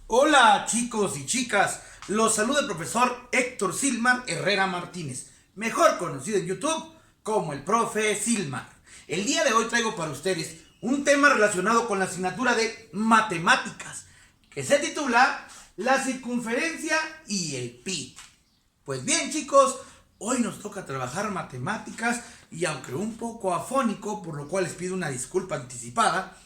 Hola chicos y chicas, los saluda el profesor Héctor Silmar Herrera Martínez, mejor conocido en YouTube como el profe Silmar. El día de hoy traigo para ustedes un tema relacionado con la asignatura de matemáticas, que se titula La circunferencia y el pi. Pues bien chicos, hoy nos toca trabajar matemáticas y aunque un poco afónico, por lo cual les pido una disculpa anticipada,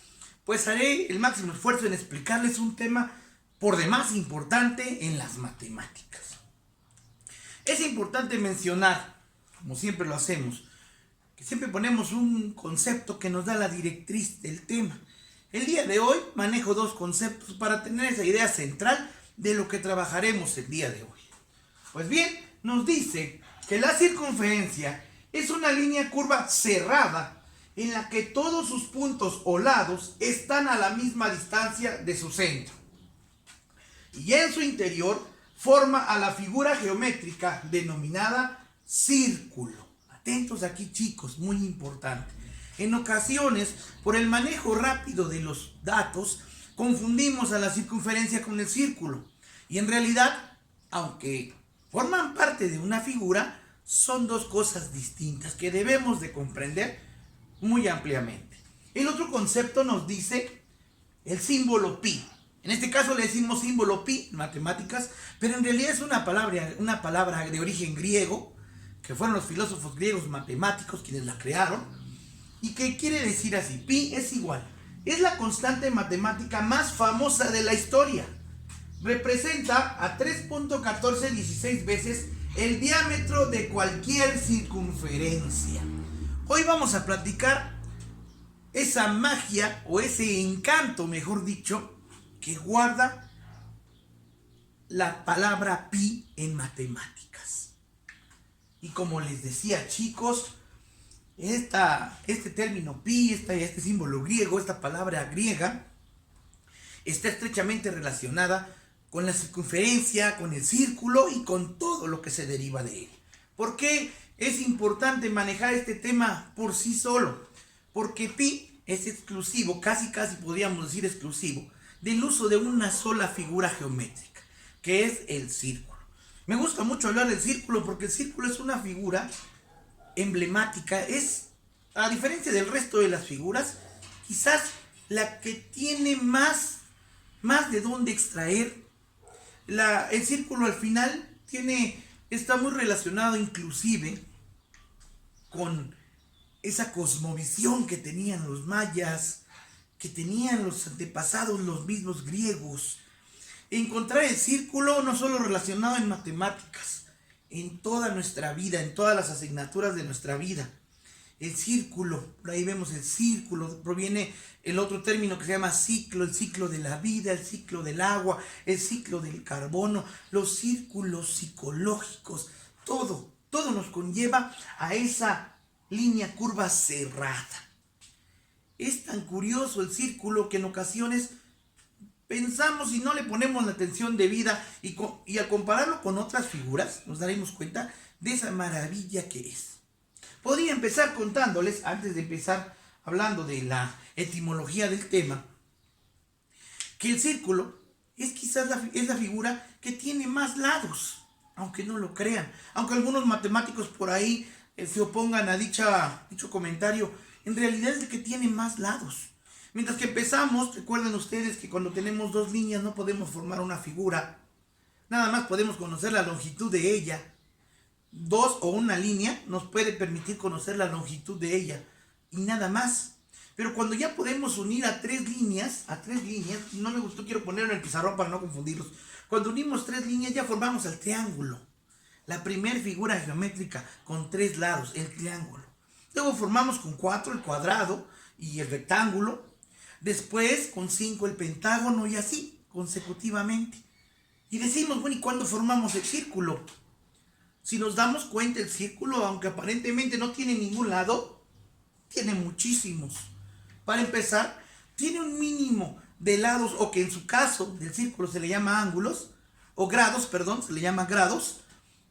pues haré el máximo esfuerzo en explicarles un tema por demás importante en las matemáticas. Es importante mencionar, como siempre lo hacemos, que siempre ponemos un concepto que nos da la directriz del tema. El día de hoy manejo dos conceptos para tener esa idea central de lo que trabajaremos el día de hoy. Pues bien, nos dice que la circunferencia es una línea curva cerrada en la que todos sus puntos o lados están a la misma distancia de su centro. Y en su interior forma a la figura geométrica denominada círculo. Atentos aquí chicos, muy importante. En ocasiones, por el manejo rápido de los datos, confundimos a la circunferencia con el círculo. Y en realidad, aunque forman parte de una figura, son dos cosas distintas que debemos de comprender muy ampliamente. El otro concepto nos dice el símbolo pi. En este caso le decimos símbolo pi en matemáticas, pero en realidad es una palabra de origen griego, que fueron los filósofos griegos matemáticos quienes la crearon, y que quiere decir así: pi es igual. Es la constante matemática más famosa de la historia. Representa a 3.1416 veces el diámetro de cualquier circunferencia. Hoy vamos a platicar esa magia o ese encanto, mejor dicho, que guarda la palabra pi en matemáticas. Y como les decía chicos, este término pi, este símbolo griego, esta palabra griega, está estrechamente relacionada con la circunferencia, con el círculo y con todo lo que se deriva de él. ¿Por qué es importante manejar este tema por sí solo? Porque pi es exclusivo, casi podríamos decir exclusivo, del uso de una sola figura geométrica, que es el círculo. Me gusta mucho hablar del círculo porque el círculo es una figura emblemática, es, a diferencia del resto de las figuras, quizás la que tiene más de dónde extraer. El círculo al final está muy relacionado inclusive con esa cosmovisión que tenían los mayas, que tenían los antepasados, los mismos griegos. Encontrar el círculo no solo relacionado en matemáticas, en toda nuestra vida, en todas las asignaturas de nuestra vida. El círculo, por ahí vemos el círculo, proviene el otro término que se llama ciclo, el ciclo de la vida, el ciclo del agua, el ciclo del carbono, los círculos psicológicos, todo nos conlleva a esa línea curva cerrada. Es tan curioso el círculo que en ocasiones pensamos y no le ponemos la atención debida y al compararlo con otras figuras nos daremos cuenta de esa maravilla que es. Podría empezar contándoles, antes de empezar hablando de la etimología del tema, que el círculo es quizás la figura que tiene más lados, aunque no lo crean. Aunque algunos matemáticos por ahí se opongan a dicho comentario, en realidad es el que tiene más lados. Mientras que empezamos, recuerden ustedes que cuando tenemos dos líneas no podemos formar una figura, nada más podemos conocer la longitud de ella. Dos o una línea nos puede permitir conocer la longitud de ella y nada más. Pero cuando ya podemos unir a tres líneas, no me gustó, quiero ponerlo en el pizarrón para no confundirlos. Cuando unimos tres líneas ya formamos el triángulo, la primera figura geométrica con tres lados, el triángulo. Luego formamos con 4 el cuadrado y el rectángulo. Después con 5 el pentágono y así consecutivamente. Y decimos, bueno, ¿y cuándo formamos el círculo? Si nos damos cuenta, el círculo, aunque aparentemente no tiene ningún lado, tiene muchísimos. Para empezar, tiene un mínimo de lados, o que en su caso del círculo se le llama ángulos, o grados, perdón, se le llama grados.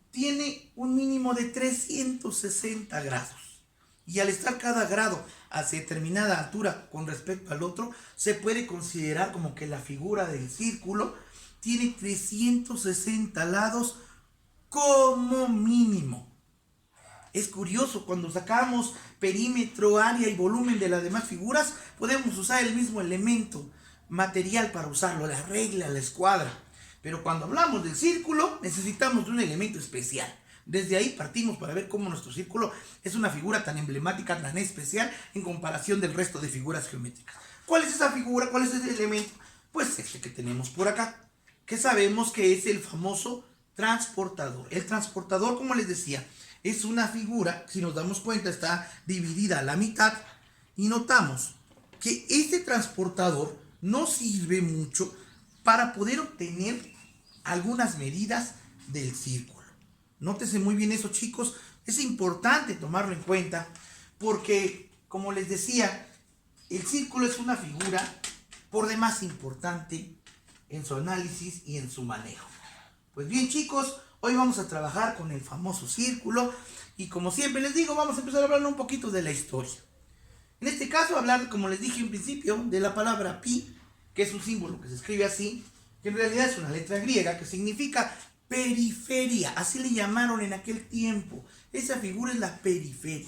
Tiene un mínimo de 360 grados. Y al estar cada grado a determinada altura con respecto al otro, se puede considerar como que la figura del círculo tiene 360 lados como mínimo. Es curioso, cuando sacamos perímetro, área y volumen de las demás figuras, podemos usar el mismo elemento material para usarlo, la regla, la escuadra. Pero cuando hablamos del círculo, necesitamos de un elemento especial. Desde ahí partimos para ver cómo nuestro círculo es una figura tan emblemática, tan especial en comparación del resto de figuras geométricas. ¿Cuál es esa figura? ¿Cuál es ese elemento? Pues este que tenemos por acá, que sabemos que es el famoso transportador. El transportador, como les decía, es una figura, si nos damos cuenta, está dividida a la mitad y notamos que este transportador nos sirve mucho para poder obtener algunas medidas del círculo. Nótese muy bien eso, chicos, es importante tomarlo en cuenta porque, como les decía, el círculo es una figura por demás importante en su análisis y en su manejo. Pues bien, chicos, hoy vamos a trabajar con el famoso círculo y, como siempre les digo, vamos a empezar a hablar un poquito de la historia. En este caso, hablar, como les dije en principio, de la palabra pi, que es un símbolo que se escribe así, que en realidad es una letra griega que significa periferia, así le llamaron en aquel tiempo. Esa figura es la periferia.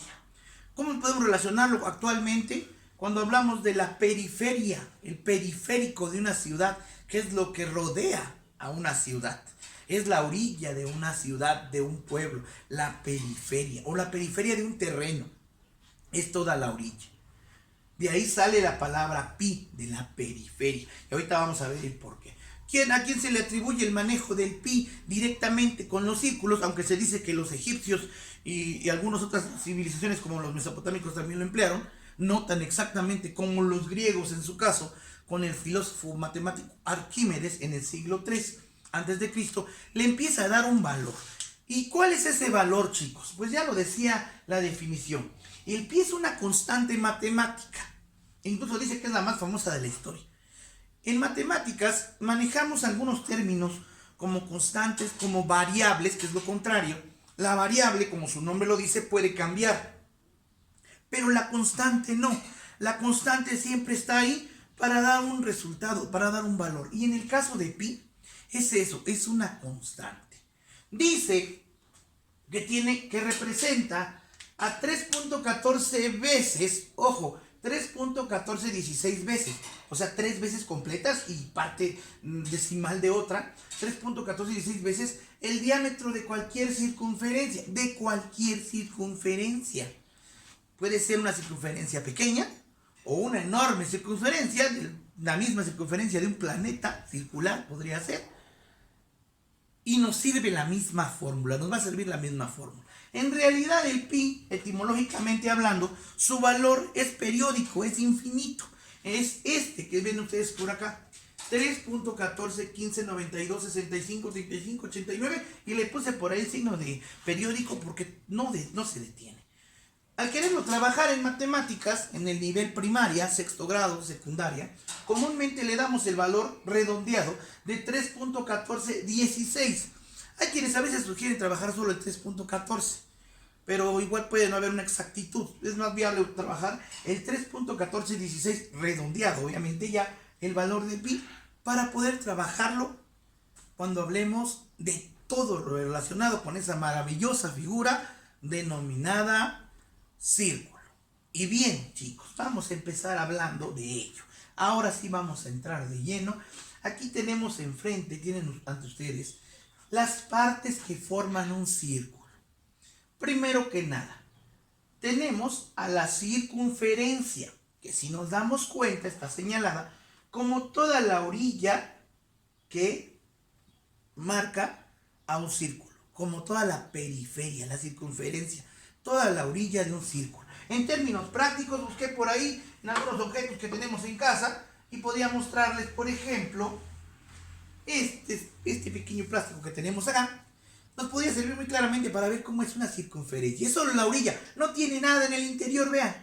¿Cómo podemos relacionarlo actualmente? Cuando hablamos de la periferia, el periférico de una ciudad, que es lo que rodea a una ciudad. Es la orilla de una ciudad, de un pueblo, la periferia, o la periferia de un terreno. Es toda la orilla. De ahí sale la palabra pi, de la periferia. Y ahorita vamos a ver el porqué. ¿A quién se le atribuye el manejo del pi directamente con los círculos? Aunque se dice que los egipcios y algunas otras civilizaciones como los mesopotámicos también lo emplearon, no tan exactamente como los griegos en su caso, con el filósofo matemático Arquímedes en el siglo III antes de Cristo, le empieza a dar un valor. ¿Y cuál es ese valor, chicos? Pues ya lo decía la definición. El pi es una constante matemática. Incluso dice que es la más famosa de la historia. En matemáticas manejamos algunos términos como constantes, como variables, que es lo contrario. La variable, como su nombre lo dice, puede cambiar. Pero la constante no. La constante siempre está ahí para dar un resultado, para dar un valor. Y en el caso de pi, es eso, es una constante. Dice que representa a 3.14 veces, ojo, 3.1416 veces, o sea, 3 veces completas y parte decimal de otra, 3.1416 veces el diámetro de cualquier circunferencia, Puede ser una circunferencia pequeña o una enorme circunferencia, la misma circunferencia de un planeta circular podría ser, y nos sirve la misma fórmula, nos va a servir la misma fórmula. En realidad el pi, etimológicamente hablando, su valor es periódico, es infinito. Es este que ven ustedes por acá. 3.14, 15, 92, 65, 35, 89. Y le puse por ahí el signo de periódico porque no se detiene. Al quererlo trabajar en matemáticas, en el nivel primaria, sexto grado, secundaria, comúnmente le damos el valor redondeado de 3.1416. Hay quienes a veces sugieren trabajar solo el 3.14, pero igual puede no haber una exactitud. Es más viable trabajar el 3.1416 redondeado, obviamente ya el valor de pi, para poder trabajarlo cuando hablemos de todo lo relacionado con esa maravillosa figura denominada círculo. Y bien, chicos, vamos a empezar hablando de ello. Ahora sí vamos a entrar de lleno. Aquí tenemos enfrente, tienen ante ustedes, las partes que forman un círculo. Primero que nada, tenemos a la circunferencia, que si nos damos cuenta está señalada como toda la orilla que marca a un círculo, como toda la periferia, la circunferencia, toda la orilla de un círculo. En términos prácticos, busqué por ahí en algunos objetos que tenemos en casa y podía mostrarles, por ejemplo, este pequeño plástico que tenemos acá. Nos podría servir muy claramente para ver cómo es una circunferencia. Es solo la orilla, no tiene nada en el interior, vean.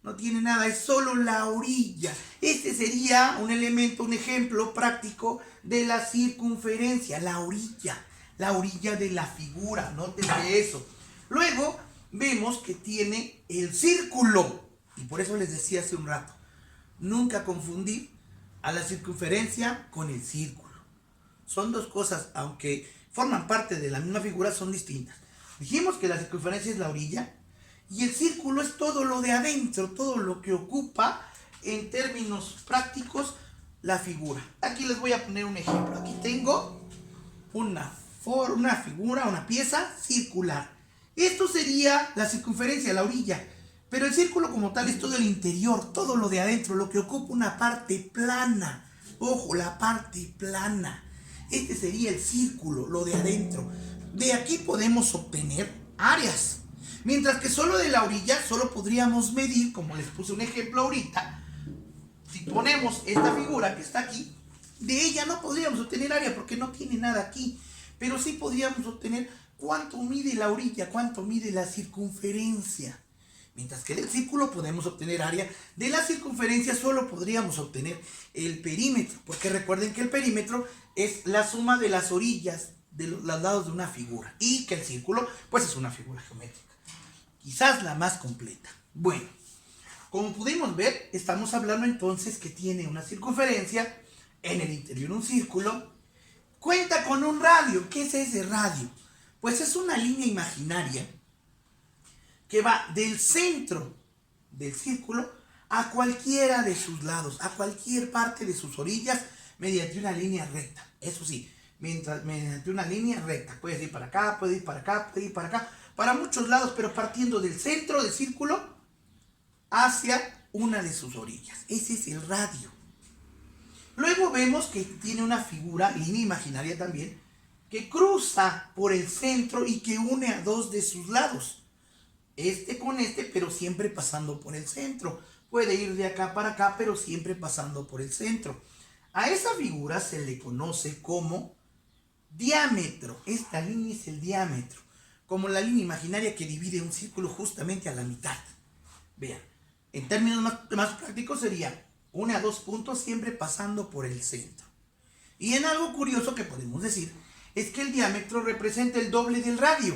No tiene nada, es solo la orilla. Este sería un elemento, un ejemplo práctico de la circunferencia, la orilla de la figura, nótense eso. Luego vemos que tiene el círculo. Y por eso les decía hace un rato, nunca confundir a la circunferencia con el círculo. Son dos cosas, aunque forman parte de la misma figura, son distintas. Dijimos que la circunferencia es la orilla y el círculo es todo lo de adentro, todo lo que ocupa en términos prácticos la figura. Aquí les voy a poner un ejemplo. Aquí tengo una figura, una pieza circular. Esto sería la circunferencia, la orilla. Pero el círculo como tal es todo el interior, todo lo de adentro, lo que ocupa una parte plana. Ojo, la parte plana. Este sería el círculo, lo de adentro. De aquí podemos obtener áreas. Mientras que solo de la orilla, solo podríamos medir, como les puse un ejemplo ahorita, si ponemos esta figura que está aquí, de ella no podríamos obtener área porque no tiene nada aquí. Pero sí podríamos obtener cuánto mide la orilla, cuánto mide la circunferencia. Mientras que del círculo podemos obtener área, de la circunferencia solo podríamos obtener el perímetro. Porque recuerden que el perímetro es la suma de las orillas de los lados de una figura. Y que el círculo, pues es una figura geométrica. Quizás la más completa. Bueno, como pudimos ver, estamos hablando entonces que tiene una circunferencia, en el interior un círculo, cuenta con un radio. ¿Qué es ese radio? Pues es una línea imaginaria que va del centro del círculo a cualquiera de sus lados, a cualquier parte de sus orillas, mediante una línea recta. Eso sí, mediante una línea recta. Puedes ir para acá, puedes ir para acá, puedes ir para acá, para muchos lados, pero partiendo del centro del círculo hacia una de sus orillas. Ese es el radio. Luego vemos que tiene una figura, línea imaginaria también, que cruza por el centro y que une a dos de sus lados. Este con este, pero siempre pasando por el centro. Puede ir de acá para acá, pero siempre pasando por el centro. A esa figura se le conoce como diámetro. Esta línea es el diámetro. Como la línea imaginaria que divide un círculo justamente a la mitad. Vean, en términos más prácticos sería une a dos puntos siempre pasando por el centro. Y en algo curioso que podemos decir es que el diámetro representa el doble del radio.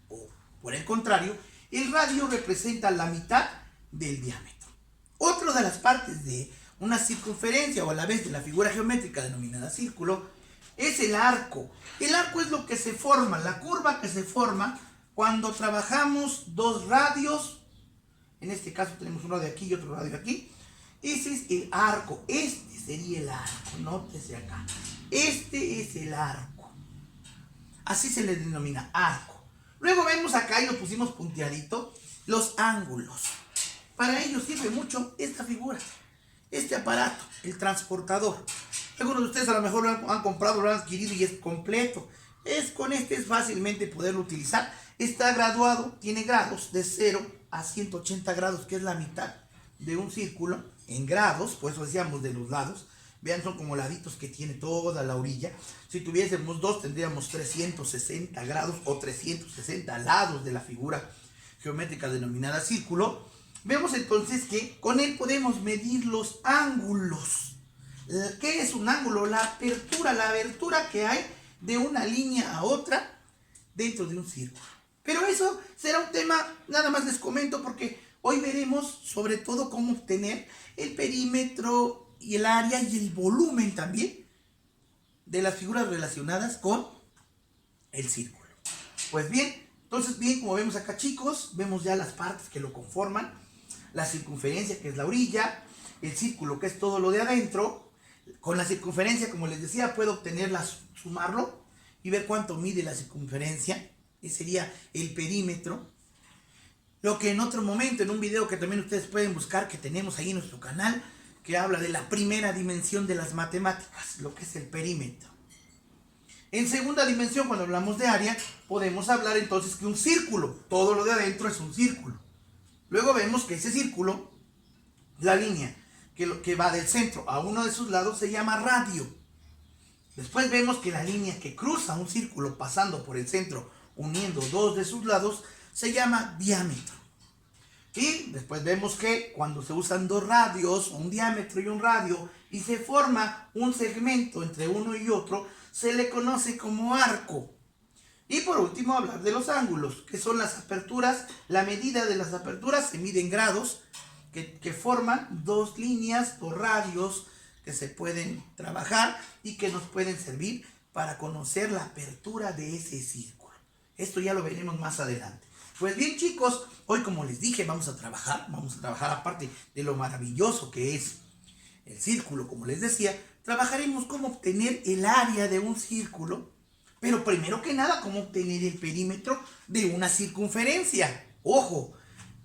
O, por el contrario, el radio representa la mitad del diámetro. Otra de las partes de una circunferencia o a la vez de la figura geométrica denominada círculo es el arco. El arco es lo que se forma, la curva que se forma cuando trabajamos dos radios. En este caso tenemos un radio aquí y otro radio aquí. Ese es el arco. Este sería el arco. Nótese acá. Este es el arco. Así se le denomina arco. Luego vemos acá, y lo pusimos punteadito, los ángulos. Para ello sirve mucho esta figura, este aparato, el transportador. Algunos de ustedes a lo mejor lo han comprado, lo han adquirido y es completo. Con este es fácilmente poderlo utilizar. Está graduado, tiene grados de 0 a 180 grados, que es la mitad de un círculo, en grados, por eso decíamos de los lados. Vean, son como laditos que tiene toda la orilla. Si tuviésemos dos, tendríamos 360 grados o 360 lados de la figura geométrica denominada círculo. Vemos entonces que con él podemos medir los ángulos. ¿Qué es un ángulo? La abertura que hay de una línea a otra dentro de un círculo. Pero eso será un tema, nada más les comento, porque hoy veremos sobre todo cómo obtener el perímetro y el área y el volumen también de las figuras relacionadas con el círculo. Pues bien, entonces bien, como vemos acá, chicos, vemos ya las partes que lo conforman. La circunferencia, que es la orilla, el círculo, que es todo lo de adentro. Con la circunferencia, como les decía, puedo sumarlo y ver cuánto mide la circunferencia. Ese sería el perímetro. Lo que en otro momento, en un video que también ustedes pueden buscar, que tenemos ahí en nuestro canal, que habla de la primera dimensión de las matemáticas, lo que es el perímetro. En segunda dimensión, cuando hablamos de área, podemos hablar entonces que un círculo, todo lo de adentro es un círculo. Luego vemos que ese círculo, la línea que va del centro a uno de sus lados, se llama radio. Después vemos que la línea que cruza un círculo pasando por el centro, uniendo dos de sus lados, se llama diámetro. Y después vemos que cuando se usan dos radios, un diámetro y un radio, y se forma un segmento entre uno y otro, se le conoce como arco. Y por último hablar de los ángulos, que son las aperturas. La medida de las aperturas se mide en grados, que forman dos líneas o radios que se pueden trabajar y que nos pueden servir para conocer la apertura de ese círculo. Esto ya lo veremos más adelante. Pues bien, chicos, hoy, como les dije, vamos a trabajar aparte de lo maravilloso que es el círculo, como les decía, trabajaremos cómo obtener el área de un círculo, pero primero que nada, cómo obtener el perímetro de una circunferencia. Ojo,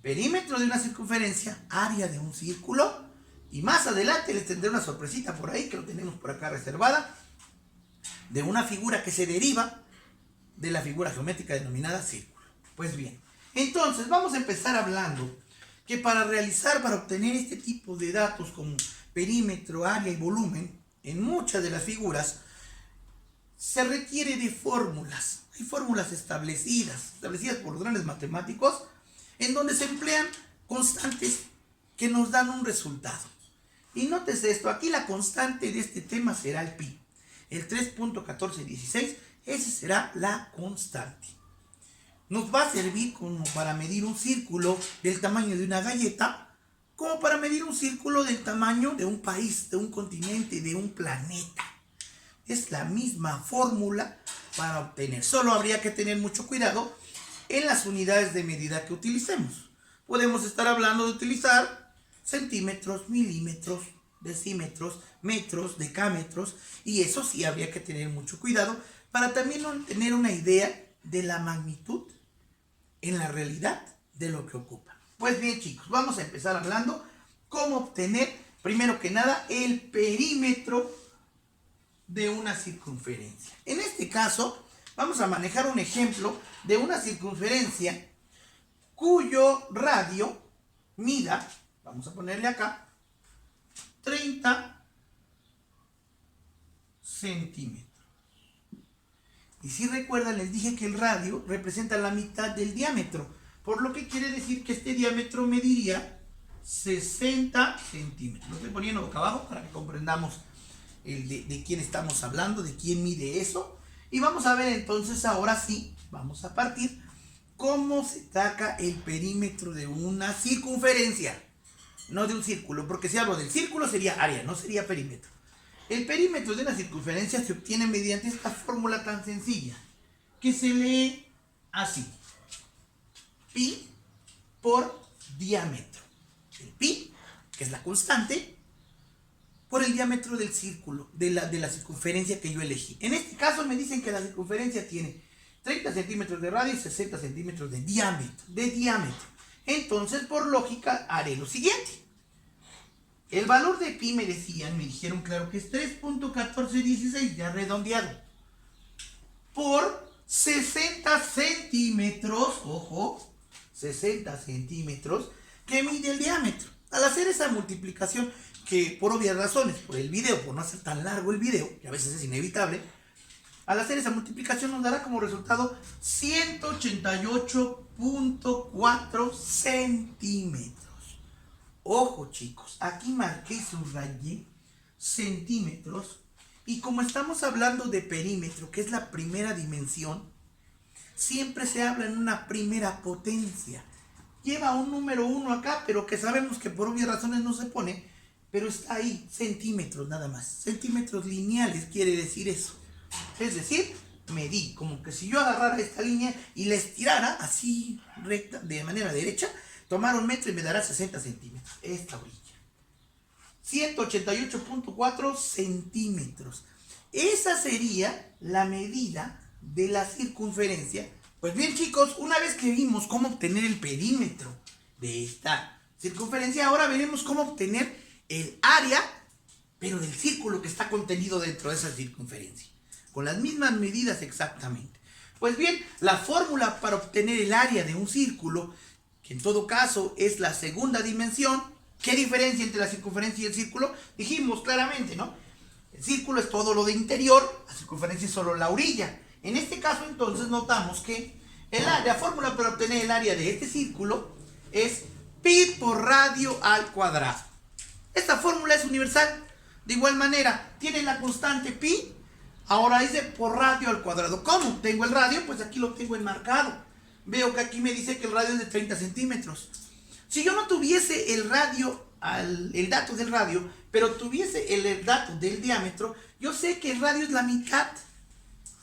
perímetro de una circunferencia, área de un círculo, y más adelante les tendré una sorpresita por ahí, que lo tenemos por acá reservada, de una figura que se deriva de la figura geométrica denominada círculo. Pues bien, entonces vamos a empezar hablando que para obtener este tipo de datos como perímetro, área y volumen, en muchas de las figuras se requiere de fórmulas. Hay fórmulas establecidas por los grandes matemáticos, en donde se emplean constantes que nos dan un resultado. Y nótese esto, aquí la constante de este tema será el pi. El 3.1416, esa será la constante. Nos va a servir como para medir un círculo del tamaño de una galleta, como para medir un círculo del tamaño de un país, de un continente, de un planeta. Es la misma fórmula para obtener. Solo habría que tener mucho cuidado en las unidades de medida que utilicemos. Podemos estar hablando de utilizar centímetros, milímetros, decímetros, metros, decámetros, y eso sí habría que tener mucho cuidado para también tener una idea de la magnitud en la realidad de lo que ocupa. Pues bien, chicos, vamos a empezar hablando cómo obtener, primero que nada, el perímetro de una circunferencia. En este caso, vamos a manejar un ejemplo de una circunferencia cuyo radio mida, vamos a ponerle acá, 30 centímetros. Y si recuerdan, les dije que el radio representa la mitad del diámetro, por lo que quiere decir que este diámetro mediría 60 centímetros. Lo estoy poniendo boca abajo para que comprendamos de quién estamos hablando, de quién mide eso. Y vamos a ver entonces, ahora sí, vamos a partir cómo se saca el perímetro de una circunferencia, no de un círculo, porque si hablo del círculo sería área, no sería perímetro. El perímetro de una circunferencia se obtiene mediante esta fórmula tan sencilla, que se lee así: pi por diámetro. El pi, que es la constante, por el diámetro del círculo, de la circunferencia que yo elegí. En este caso me dicen que la circunferencia tiene 30 centímetros de radio y 60 centímetros de diámetro. Entonces, por lógica, haré lo siguiente. El valor de pi me dijeron claro que es 3.1416, ya redondeado, por 60 centímetros, ojo, 60 centímetros, que mide el diámetro. Al hacer esa multiplicación, que por obvias razones, por el video, por no hacer tan largo el video, que a veces es inevitable, al hacer esa multiplicación nos dará como resultado 188.4 centímetros. Ojo, chicos, aquí marqué y subrayé centímetros, y como estamos hablando de perímetro, que es la primera dimensión, siempre se habla en una primera potencia. Lleva un número 1 acá, pero que sabemos que por obvias razones no se pone, pero está ahí, centímetros nada más. Centímetros lineales quiere decir eso. Es decir, medí como que si yo agarrara esta línea y la estirara así recta, de manera derecha, tomar un metro y me dará 60 centímetros. Esta orilla. 188.4 centímetros. Esa sería la medida de la circunferencia. Pues bien, chicos, una vez que vimos cómo obtener el perímetro de esta circunferencia, ahora veremos cómo obtener el área, pero del círculo que está contenido dentro de esa circunferencia, con las mismas medidas exactamente. Pues bien, la fórmula para obtener el área de un círculo, que en todo caso es la segunda dimensión. ¿Qué diferencia entre la circunferencia y el círculo? Dijimos claramente, ¿no? El círculo es todo lo de interior, la circunferencia es solo la orilla. En este caso, entonces, notamos que la fórmula para obtener el área de este círculo es pi por radio al cuadrado. Esta fórmula es universal. De igual manera, tiene la constante pi, Ahora dice por radio al cuadrado. ¿Cómo tengo el radio? Pues aquí lo tengo enmarcado. Veo que aquí me dice que el radio es de 30 centímetros. Si yo no tuviese el radio, el dato del radio, pero tuviese el dato del diámetro, yo sé que el radio es la mitad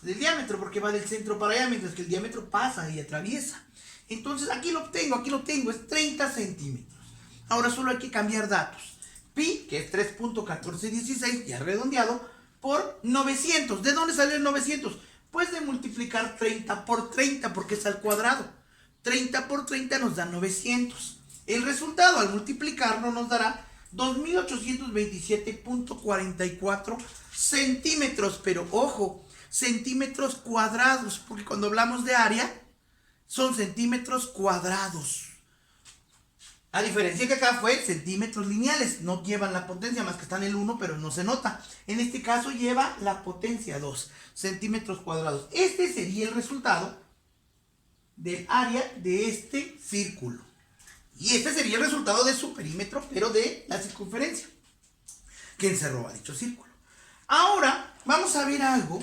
del diámetro, porque va del centro para allá, mientras que el diámetro pasa y atraviesa. Entonces aquí lo tengo, es 30 centímetros. Ahora solo hay que cambiar datos. Pi, que es 3.1416, ya redondeado, por 900. ¿De dónde salió el 900? Pues de multiplicar 30 por 30, porque es al cuadrado. 30 por 30 nos da 900. El resultado al multiplicarlo nos dará 2827.44 centímetros. Pero ojo, centímetros cuadrados, porque cuando hablamos de área, son centímetros cuadrados. A diferencia que acá fue centímetros lineales, no llevan la potencia, más que está en el 1, pero no se nota. En este caso lleva la potencia 2 centímetros cuadrados. Este sería el resultado del área de este círculo. Y este sería el resultado de su perímetro, pero de la circunferencia que encerró a dicho círculo. Ahora vamos a ver algo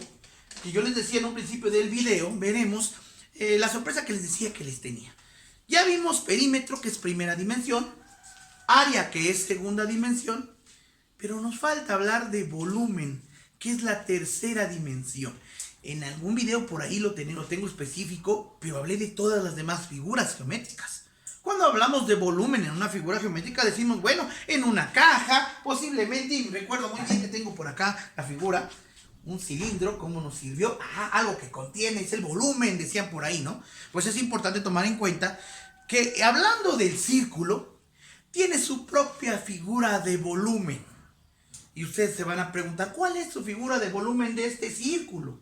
que yo les decía en un principio del video. Veremos la sorpresa que les decía que les tenía. Ya vimos perímetro, que es primera dimensión, área, que es segunda dimensión, pero nos falta hablar de volumen, que es la tercera dimensión. En algún video por ahí lo tengo específico, pero hablé de todas las demás figuras geométricas. Cuando hablamos de volumen en una figura geométrica decimos, bueno, en una caja, posiblemente, y recuerdo muy bien que tengo por acá la figura, un cilindro, ¿cómo nos sirvió? Algo que contiene, es el volumen, decían por ahí, ¿no? Pues es importante tomar en cuenta que hablando del círculo, tiene su propia figura de volumen. Y ustedes se van a preguntar, ¿cuál es su figura de volumen de este círculo?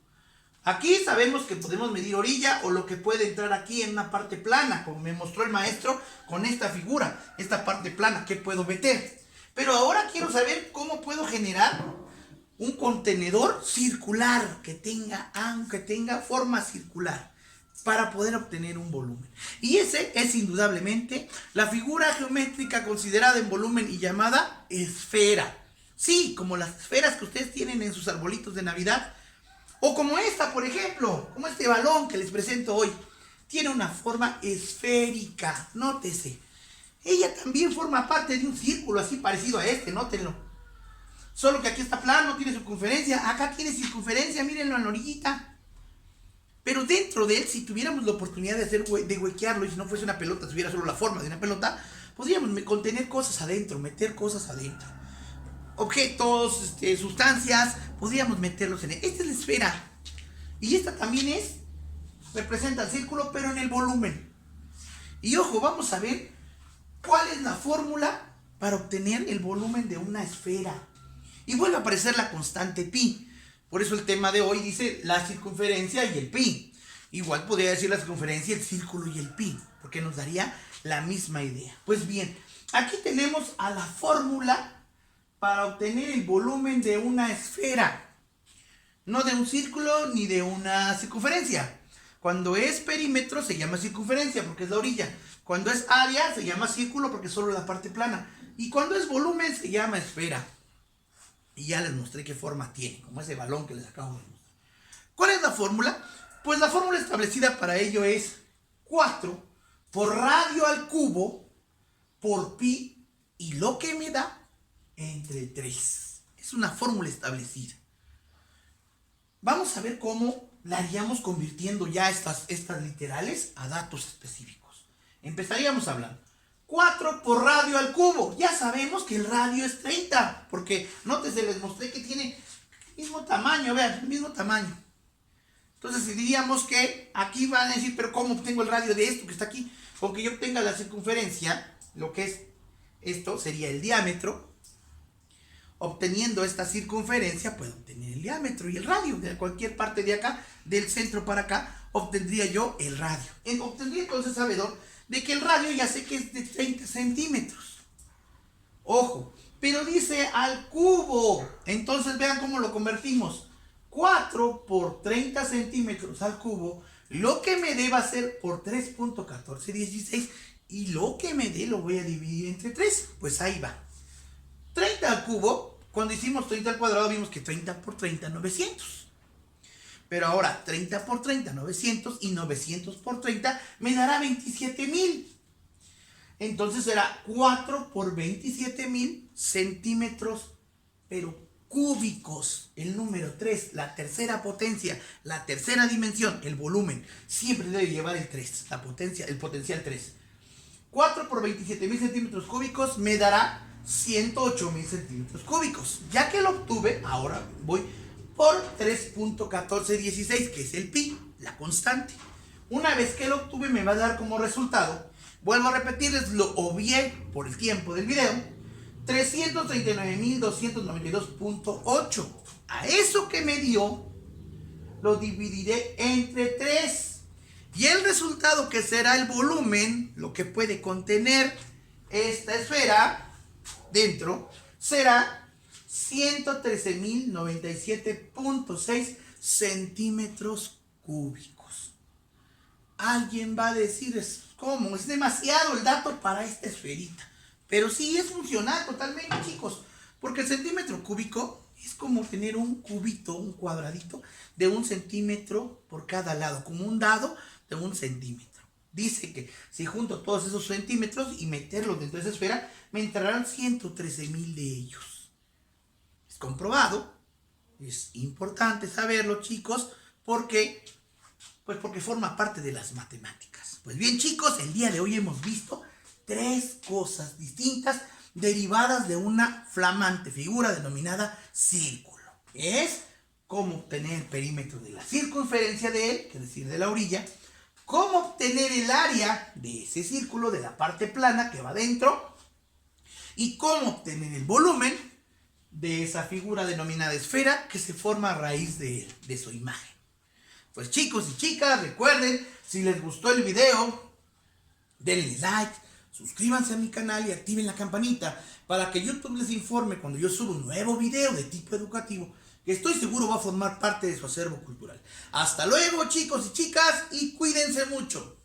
Aquí sabemos que podemos medir orilla o lo que puede entrar aquí en una parte plana, como me mostró el maestro con esta figura, esta parte plana, ¿qué puedo meter? Pero ahora quiero saber cómo puedo generar un contenedor circular que tenga forma circular para poder obtener un volumen. Y ese es indudablemente la figura geométrica considerada en volumen y llamada esfera. Sí, como las esferas que ustedes tienen en sus arbolitos de Navidad. O como esta, por ejemplo, como este balón que les presento hoy. Tiene una forma esférica, nótese. Ella también forma parte de un círculo así parecido a este, nótenlo. Solo que aquí está plano, tiene circunferencia. Acá tiene circunferencia, mírenlo en la orillita. Pero dentro de él, si tuviéramos la oportunidad de huequearlo, y si no fuese una pelota, tuviera solo la forma de una pelota, podríamos contener cosas adentro, meter cosas adentro. Objetos, sustancias, podríamos meterlos en él. Esta es la esfera. Y esta también representa el círculo, pero en el volumen. Y ojo, vamos a ver cuál es la fórmula para obtener el volumen de una esfera. Y vuelve a aparecer la constante pi. Por eso el tema de hoy dice la circunferencia y el pi. Igual podría decir la circunferencia, el círculo y el pi, porque nos daría la misma idea. Pues bien, aquí tenemos a la fórmula para obtener el volumen de una esfera. No de un círculo ni de una circunferencia. Cuando es perímetro se llama circunferencia porque es la orilla. Cuando es área se llama círculo porque es solo la parte plana. Y cuando es volumen se llama esfera. Y ya les mostré qué forma tiene, como ese balón que les acabo de mostrar. ¿Cuál es la fórmula? Pues la fórmula establecida para ello es 4 por radio al cubo por pi y lo que me da entre 3. Es una fórmula establecida. Vamos a ver cómo la haríamos convirtiendo ya estas literales a datos específicos. Empezaríamos hablando 4 por radio al cubo. Ya sabemos que el radio es 30, porque nótese, les mostré que tiene el mismo tamaño, vean, el mismo tamaño. Entonces diríamos que aquí van a decir, pero ¿cómo obtengo el radio de esto que está aquí? Con que yo obtenga la circunferencia, lo que es esto sería el diámetro. Obteniendo esta circunferencia, puedo obtener el diámetro y el radio. De cualquier parte de acá, del centro para acá, obtendría yo el radio. Obtendría entonces sabedor de que el radio ya sé que es de 30 centímetros. Ojo, pero dice al cubo. Entonces vean cómo lo convertimos. 4 por 30 centímetros al cubo. Lo que me dé va a ser por 3.1416. Y lo que me dé lo voy a dividir entre 3. Pues ahí va. 30 al cubo. Cuando hicimos 30 al cuadrado vimos que 30 por 30, 900. Pero ahora 30 por 30, 900, y 900 por 30 me dará 27,000. Entonces será 4 por 27,000 centímetros, pero cúbicos. El número 3, la tercera potencia, la tercera dimensión, el volumen. Siempre debe llevar el 3, la potencia, el potencial 3. 4 por 27,000 centímetros cúbicos me dará 108,000 centímetros cúbicos. Ya que lo obtuve, ahora voy por 3.1416, que es el pi, la constante. Una vez que lo obtuve, me va a dar como resultado, vuelvo a repetirles, lo obvié por el tiempo del video, 339,292.8. A eso que me dio, lo dividiré entre 3. Y el resultado, que será el volumen, lo que puede contener esta esfera dentro, será 113,097.6 centímetros cúbicos. Alguien va a decir, ¿cómo? Es demasiado el dato para esta esferita. Pero sí es funcional totalmente, chicos. Porque el centímetro cúbico es como tener un cubito, un cuadradito de 1 centímetro por cada lado, como un dado de 1 centímetro. Dice que si junto todos esos centímetros y meterlos dentro de esa esfera, me entrarán 113,000 de ellos. Es comprobado. Es importante saberlo, chicos, porque forma parte de las matemáticas. Pues bien, chicos, el día de hoy hemos visto 3 cosas distintas derivadas de una flamante figura denominada círculo. Es cómo obtener el perímetro de la circunferencia de él, es decir, de la orilla, cómo obtener el área de ese círculo, de la parte plana que va dentro, y cómo obtener el volumen de esa figura denominada esfera que se forma a raíz de su imagen. Pues chicos y chicas, recuerden, si les gustó el video, denle like, suscríbanse a mi canal y activen la campanita para que YouTube les informe cuando yo suba un nuevo video de tipo educativo, que estoy seguro va a formar parte de su acervo cultural. Hasta luego, chicos y chicas, y cuídense mucho.